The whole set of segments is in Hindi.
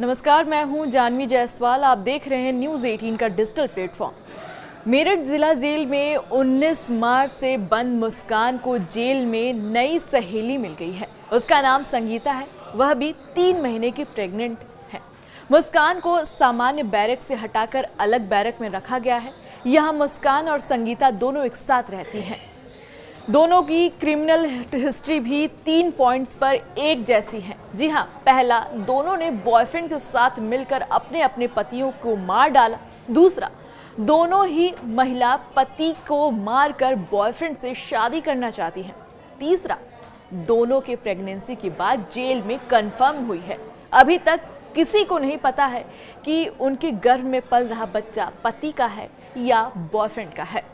नमस्कार, मैं हूं जानवी जायसवाल। आप देख रहे हैं न्यूज़ 18 का डिजिटल प्लेटफॉर्म। मेरठ जिला जेल में 19 मार्च से बंद मुस्कान को जेल में नई सहेली मिल गई है। उसका नाम संगीता है, वह भी 3 महीने की प्रेग्नेंट है। मुस्कान को सामान्य बैरक से हटाकर अलग बैरक में रखा गया है। यहाँ मुस्कान और संगीता दोनों एक साथ रहती हैं। दोनों की क्रिमिनल हिस्ट्री भी 3 पॉइंट्स पर एक जैसी है। जी हाँ, पहला, दोनों ने बॉयफ्रेंड के साथ मिलकर अपने अपने पतियों को मार डाला। दूसरा, दोनों ही महिला पति को मारकर बॉयफ्रेंड से शादी करना चाहती हैं। तीसरा, दोनों के प्रेगनेंसी के बाद जेल में कंफर्म हुई है। अभी तक किसी को नहीं पता है कि उनके गर्भ में पल रहा बच्चा पति का है या बॉयफ्रेंड का है।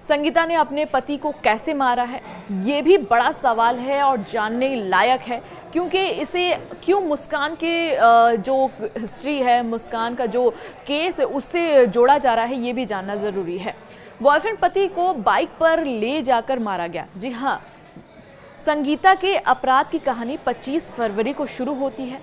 संगीता ने अपने पति को कैसे मारा है, ये भी बड़ा सवाल है और जानने लायक है, क्योंकि इसे क्यों मुस्कान के जो हिस्ट्री है, मुस्कान का जो केस है, उससे जोड़ा जा रहा है, ये भी जानना ज़रूरी है। बॉयफ्रेंड पति को बाइक पर ले जाकर मारा गया। जी हाँ, संगीता के अपराध की कहानी 25 फरवरी को शुरू होती है।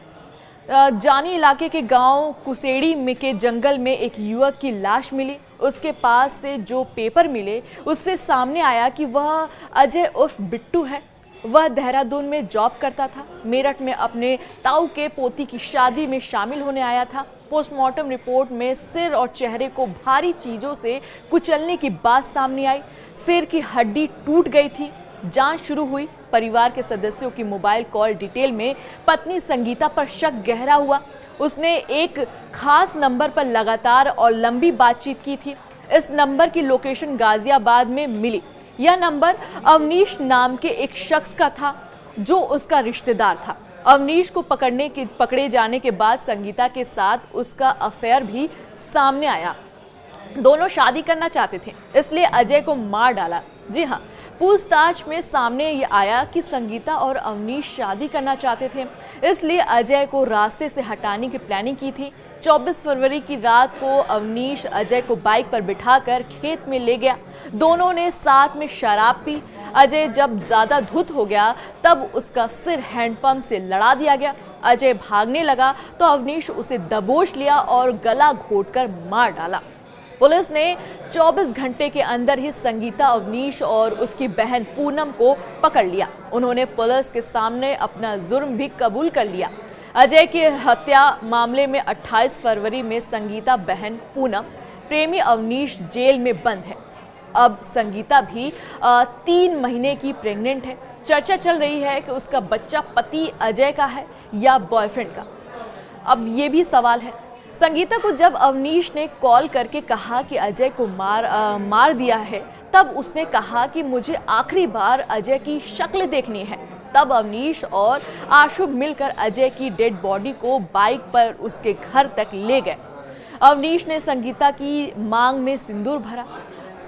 जानी इलाके के गांव कुसेड़ी में के जंगल में एक युवक की लाश मिली। उसके पास से जो पेपर मिले उससे सामने आया कि वह अजय उर्फ बिट्टू है। वह देहरादून में जॉब करता था। मेरठ में अपने ताऊ के पोती की शादी में शामिल होने आया था। पोस्टमार्टम रिपोर्ट में सिर और चेहरे को भारी चीज़ों से कुचलने की बात सामने आई। सिर की हड्डी टूट गई थी। जांच शुरू हुई। परिवार के सदस्यों की मोबाइल कॉल डिटेल में पत्नी संगीता पर शक गहरा हुआ। उसने एक खास नंबर पर लगातार और लंबी बातचीत की थी। इस नंबर की लोकेशन गाजियाबाद में मिली। यह नंबर अवनीश नाम के एक शख्स का था जो उसका रिश्तेदार था। अवनीश को पकड़े जाने के बाद संगीता के साथ उसका अफेयर भी सामने आया। दोनों शादी करना चाहते थे, इसलिए अजय को मार डाला। जी हाँ, पूछताछ में सामने ये आया कि संगीता और अवनीश शादी करना चाहते थे, इसलिए अजय को रास्ते से हटाने की प्लानिंग की थी। 24 फरवरी की रात को अवनीश अजय को बाइक पर बिठाकर खेत में ले गया। दोनों ने साथ में शराब पी। अजय जब ज़्यादा धुत हो गया तब उसका सिर हैंडपंप से लड़ा दिया गया। अजय भागने लगा तो अवनीश उसे दबोच लिया और गला घोंटकर मार डाला। पुलिस ने 24 घंटे के अंदर ही संगीता, अवनीश और उसकी बहन पूनम को पकड़ लिया। उन्होंने पुलिस के सामने अपना जुर्म भी कबूल कर लिया। अजय की हत्या मामले में 28 फरवरी में संगीता, बहन पूनम, प्रेमी अवनीश जेल में बंद है। अब संगीता भी 3 महीने की प्रेग्नेंट है। चर्चा चल रही है कि उसका बच्चा पति अजय का है या बॉयफ्रेंड का। अब ये भी सवाल है। संगीता को जब अवनीश ने कॉल करके कहा कि अजय को मार दिया है, तब उसने कहा कि मुझे आखिरी बार अजय की शक्ल देखनी है। तब अवनीश और आशु मिलकर अजय की डेड बॉडी को बाइक पर उसके घर तक ले गए। अवनीश ने संगीता की मांग में सिंदूर भरा।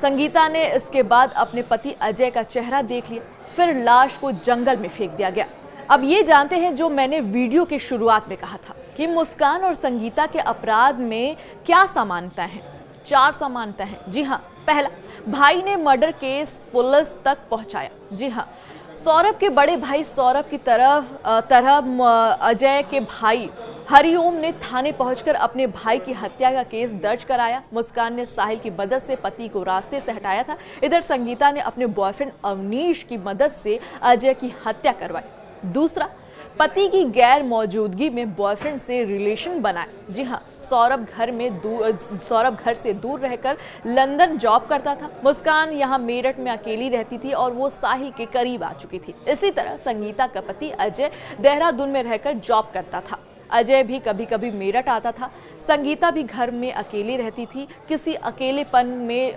संगीता ने इसके बाद अपने पति अजय का चेहरा देख लिया। फिर लाश को जंगल में फेंक दिया गया। अब ये जानते हैं जो मैंने वीडियो की शुरुआत में कहा था कि मुस्कान और संगीता के अपराध में क्या समानता है। 4 समानता है। जी हाँ, पहला, भाई ने मर्डर केस पुलिस तक पहुंचाया। जी हाँ, सौरभ के बड़े भाई सौरभ की तरह अजय के भाई हरिओम ने थाने पहुंचकर अपने भाई की हत्या का केस दर्ज कराया। मुस्कान ने साहिल की मदद से पति को रास्ते से हटाया था। इधर संगीता ने अपने बॉयफ्रेंड अवनीश की मदद से अजय की हत्या करवाई। दूसरा, पति की गैर मौजूदगी में बॉयफ्रेंड से रिलेशन बनाए। जी हाँ, सौरभ घर से दूर रहकर लंदन जॉब करता था। मुस्कान यहाँ मेरठ में अकेली रहती थी और वो साहिल के करीब आ चुकी थी। इसी तरह संगीता का पति अजय देहरादून में रहकर जॉब करता था। अजय भी कभी कभी मेरठ आता था। संगीता भी घर में अकेली रहती थी। किसी अकेलेपन में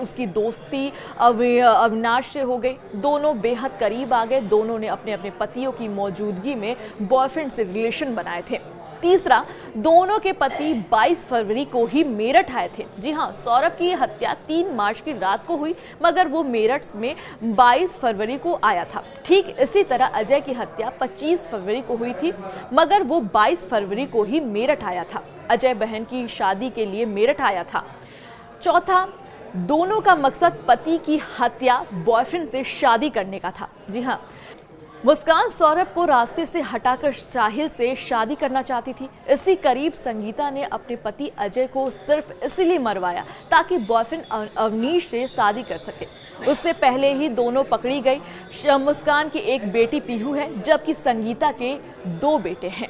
उसकी दोस्ती अविनाश से हो गई। दोनों बेहद करीब आ गए। दोनों ने अपने अपने पतियों की मौजूदगी में बॉयफ्रेंड से रिलेशन बनाए थे। तीसरा, दोनों के पति 22 फरवरी को ही मेरठ आए थे। जी हाँ, सौरभ की हत्या 3 मार्च की रात को हुई, मगर वो मेरठ में 22 फरवरी को आया था। ठीक इसी तरह अजय की हत्या 25 फरवरी को हुई थी, मगर वो 22 फरवरी को ही मेरठ आया था। अजय बहन की शादी के लिए मेरठ आया था। चौथा, दोनों का मकसद पति की हत्या बॉयफ्रेंड से शादी करने का था। जी हाँ, मुस्कान सौरभ को रास्ते से हटाकर साहिल से शादी करना चाहती थी। इसी करीब संगीता ने अपने पति अजय को सिर्फ इसीलिए मरवाया ताकि बॉयफ्रेंड अवनीश से शादी कर सके। उससे पहले ही दोनों पकड़ी गई। मुस्कान की एक बेटी पीहू है, जबकि संगीता के 2 बेटे हैं।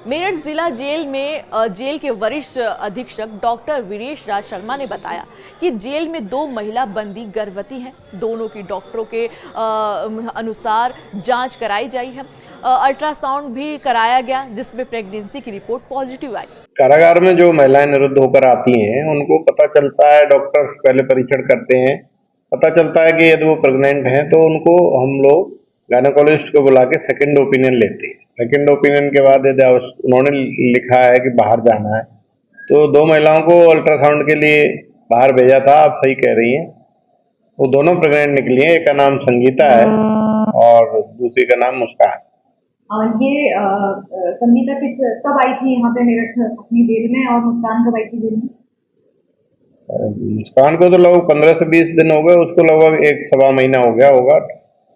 मेरठ जिला जेल में जेल के वरिष्ठ अधीक्षक डॉक्टर वीरेश राज शर्मा ने बताया कि जेल में 2 महिला बंदी गर्भवती हैं। दोनों की डॉक्टरों के अनुसार जांच कराई गई है। अल्ट्रासाउंड भी कराया गया, जिसमें प्रेगनेंसी की रिपोर्ट पॉजिटिव आई। कारागार में जो महिलाएं निरुद्ध होकर आती हैं, उनको पता चलता है, डॉक्टर पहले परीक्षण करते हैं, पता चलता है कि यदि वो प्रेग्नेंट हैं तो उनको हम लोग गायनेकोलॉजिस्ट को बुला के सेकेंड ओपिनियन लेते हैं। सेकेंड ओपिनियन के बाद यदि उन्होंने लिखा है कि बाहर जाना है, तो 2 महिलाओं को अल्ट्रासाउंड के लिए बाहर भेजा था। आप सही कह रही हैं, वो दोनों प्रेग्नेंट निकली हैं। एक का नाम संगीता है और दूसरी का नाम मुस्कान। संगीता कब आई थी यहाँ पे मेरठ अपनी जेल में, और मुस्कान कब आई थी जेल में? मुस्कान को तो लगभग 15 से 20 दिन हो गए, उसको लगभग 1-1.25 महीना हो गया होगा,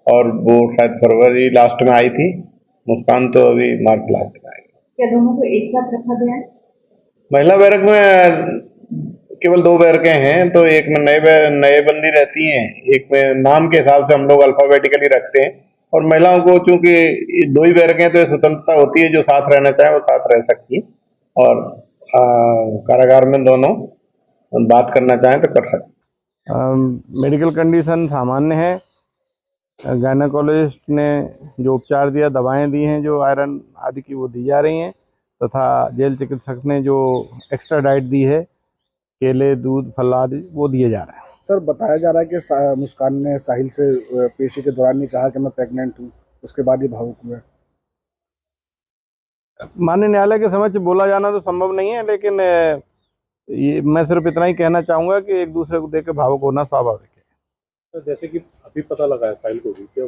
और वो शायद फरवरी लास्ट में आई थी। मुस्कान तो अभी मार्च लास्ट में आई। क्या दोनों को एक साथ रखा गया है? महिला बैरक में केवल 2 बैरकें हैं, तो एक में नए बंदी रहती हैं, एक में नाम के हिसाब से हम लोग अल्फाबेटिकली रखते हैं। और महिलाओं को चूंकि 2 ही बैरकें, तो स्वतंत्रता होती है, जो साथ रहना चाहे वो साथ रह सकती है, और कारागार में दोनों बात करना चाहें तो कर सकते। मेडिकल कंडीशन सामान्य है। गायनेकोलॉजिस्ट ने जो उपचार दिया, दवाएं दी हैं जो आयरन आदि की, वो दी जा रही हैं, तथा जेल चिकित्सक ने जो एक्स्ट्रा डाइट दी है, केले, दूध, फल आदि, वो दिए जा रहे हैं। सर, बताया जा रहा है कि मुस्कान ने साहिल से पेशी के दौरान ही कहा कि मैं प्रेग्नेंट हूँ, उसके बाद ही भावुक हुए। माननीय न्यायालय के समक्ष बोला जाना तो संभव नहीं है, लेकिन ये मैं सिर्फ इतना ही कहना चाहूँगा कि एक दूसरे को देख के भावुक होना स्वाभाविक है। तो जैसे कि अभी पता लगा है साहिल को भी कि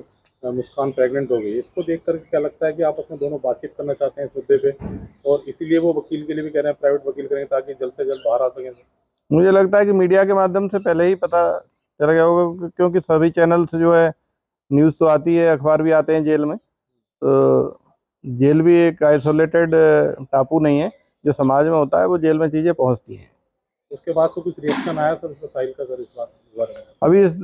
मुस्कान प्रेग्नेंट हो गई, इसको देखकर क्या लगता है कि आपस में दोनों बातचीत करना चाहते हैं इस मुद्दे पे, और इसीलिए वो वकील के लिए भी कह रहे हैं, प्राइवेट वकील करेंगे ताकि जल्द से जल्द बाहर आ सकें? मुझे लगता है कि मीडिया के माध्यम से पहले ही पता चल गया होगा, क्योंकि सभी चैनल से जो है न्यूज़ तो आती है, अखबार भी आते हैं जेल में। तो जेल भी एक आइसोलेटेड टापू नहीं है, जो समाज में होता है वो जेल में चीज़ें पहुंचती हैं। उसके बाद से कुछ रिएक्शन आया सर साहिल का, सर, इस बारे में? अभी इस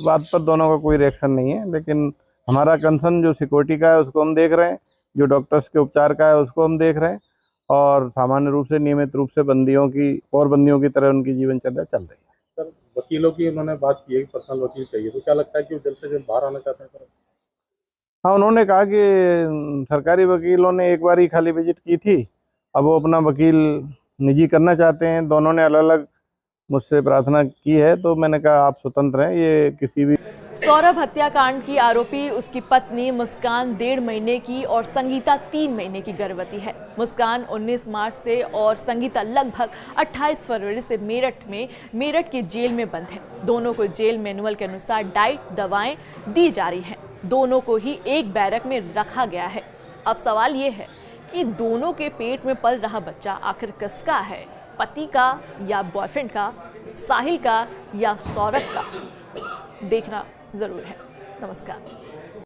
बात पर दोनों का कोई रिएक्शन नहीं है, लेकिन हमारा कंसर्न जो सिक्योरिटी का है उसको हम देख रहे हैं, जो डॉक्टर्स के उपचार का है उसको हम देख रहे हैं, और सामान्य रूप से नियमित रूप से बंदियों की तरह उनकी जीवनचर्या चल रही है। सर, वकीलों की उन्होंने बात की है कि पर्सनल वकील चाहिए, तो क्या लगता है कि वो जल्द से जल्द बाहर आना चाहते हैं सर? हाँ, उन्होंने कहा कि सरकारी वकीलों ने एक बार ही खाली विजिट की थी, अब वो अपना वकील निजी करना चाहते हैं। दोनों ने अलग अलग मुझसे प्रार्थना की है, तो मैंने कहा आप स्वतंत्र हैं, ये किसी भी। सौरभ हत्याकांड की आरोपी उसकी पत्नी मुस्कान 1.5 महीने की और संगीता 3 महीने की गर्भवती है। मुस्कान 19 मार्च से और संगीता लगभग 28 फरवरी से मेरठ की जेल में बंद है। दोनों को जेल मैनुअल के अनुसार डाइट, दवाएं दी जा रही हैं। दोनों को ही एक बैरक में रखा गया है। अब सवाल ये है कि दोनों के पेट में पल रहा बच्चा आखिर किसका है, पति का या बॉयफ्रेंड का, साहिल का या सौरभ का? देखना जरूर है। नमस्कार।